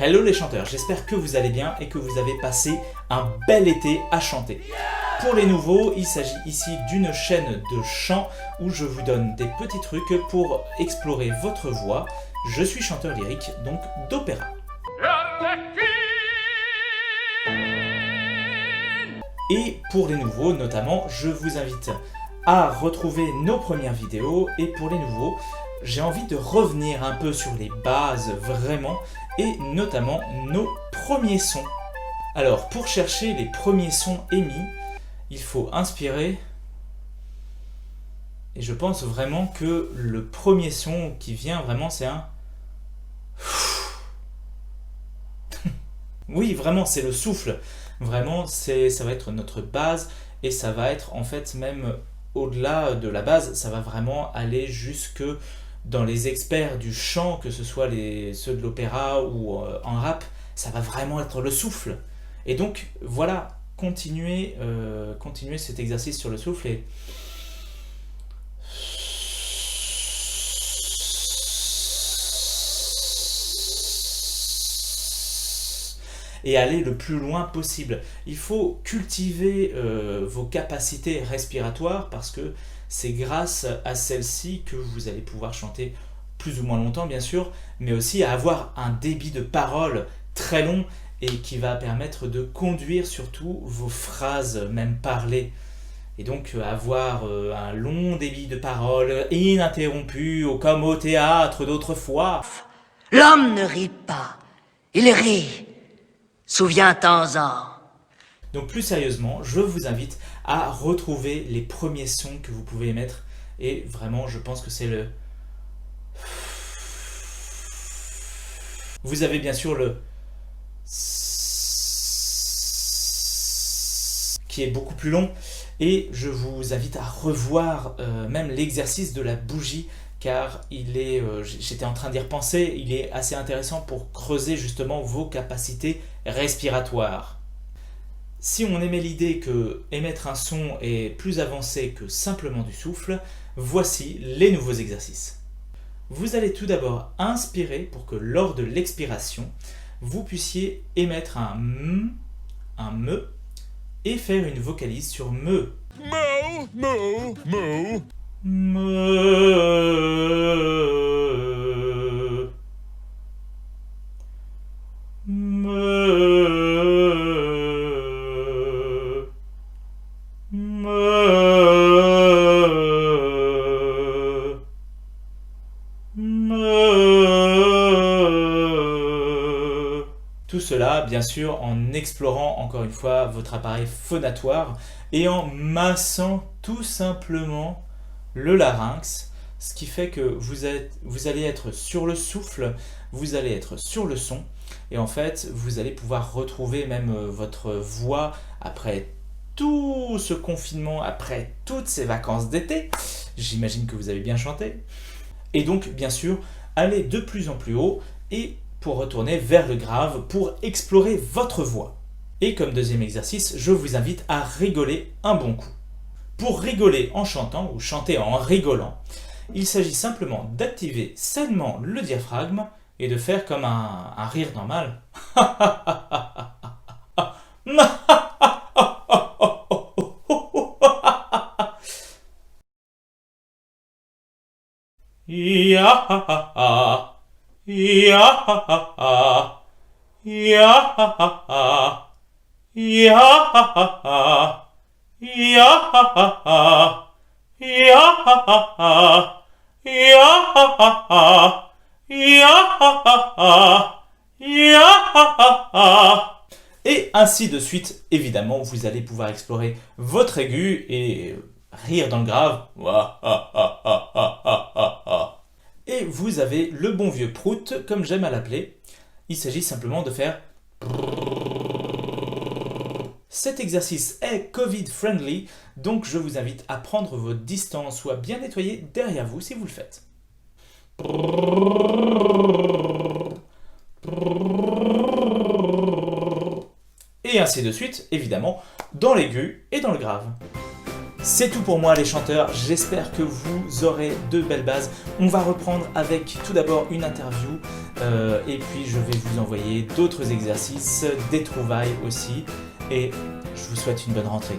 Hello les chanteurs, j'espère que vous allez bien et que vous avez passé un bel été à chanter. Pour les nouveaux, il s'agit ici d'une chaîne de chant où je vous donne des petits trucs pour explorer votre voix. Je suis chanteur lyrique, donc d'opéra. Et pour les nouveaux notamment, je vous invite à retrouver nos premières vidéos. Et pour les nouveaux, j'ai envie de revenir un peu sur les bases vraiment, et notamment nos premiers sons. Alors pour chercher les premiers sons émis, il faut inspirer. Et je pense vraiment que le premier son qui vient vraiment, c'est un... Oui, vraiment, c'est le souffle. Vraiment, ça va être notre base et ça va être en fait même au-delà de la base, ça va vraiment aller jusque dans les experts du chant, que ce soit ceux de l'opéra ou en rap, ça va vraiment être le souffle. Et donc, voilà, continuez cet exercice sur le souffle et aller le plus loin possible. Il faut cultiver vos capacités respiratoires parce que c'est grâce à celles-ci que vous allez pouvoir chanter plus ou moins longtemps bien sûr, mais aussi à avoir un débit de parole très long et qui va permettre de conduire surtout vos phrases, même parlées. Et donc avoir un long débit de parole ininterrompu, comme au théâtre d'autrefois. L'homme ne rit pas, il rit. Souviens-t'en-en. Donc plus sérieusement, je vous invite à retrouver les premiers sons que vous pouvez émettre. Et vraiment, je pense que c'est le... Vous avez bien sûr le... qui est beaucoup plus long. Et je vous invite à revoir même l'exercice de la bougie, car j'étais en train d'y repenser, il est assez intéressant pour creuser justement vos capacités respiratoires. Si on aimait l'idée que émettre un son est plus avancé que simplement du souffle, voici les nouveaux exercices. Vous allez tout d'abord inspirer pour que lors de l'expiration, vous puissiez émettre un m, un me, et faire une vocalise sur me. Mo, mo, mo. Me. Me. Me. Me. Tout cela, bien sûr, en explorant encore une fois votre appareil phonatoire et en massant tout simplement le larynx, ce qui fait que vous allez être sur le souffle, vous allez être sur le son, et en fait, vous allez pouvoir retrouver même votre voix après tout ce confinement, après toutes ces vacances d'été. J'imagine que vous avez bien chanté. Et donc, bien sûr, allez de plus en plus haut et pour retourner vers le grave, pour explorer votre voix. Et comme deuxième exercice, je vous invite à rigoler un bon coup. Pour rigoler en chantant ou chanter en rigolant, il s'agit simplement d'activer sainement le diaphragme et de faire comme un rire normal. Et ainsi de suite, évidemment, vous allez pouvoir explorer votre aigu et rire dans le grave. Et vous avez le bon vieux prout, comme j'aime à l'appeler. Il s'agit simplement de faire... Cet exercice est Covid-friendly, donc je vous invite à prendre vos distances ou à bien nettoyer derrière vous si vous le faites. Et ainsi de suite, évidemment, dans l'aigu et dans le grave. C'est tout pour moi les chanteurs, j'espère que vous aurez de belles bases. On va reprendre avec tout d'abord une interview et puis je vais vous envoyer d'autres exercices, des trouvailles aussi et je vous souhaite une bonne rentrée.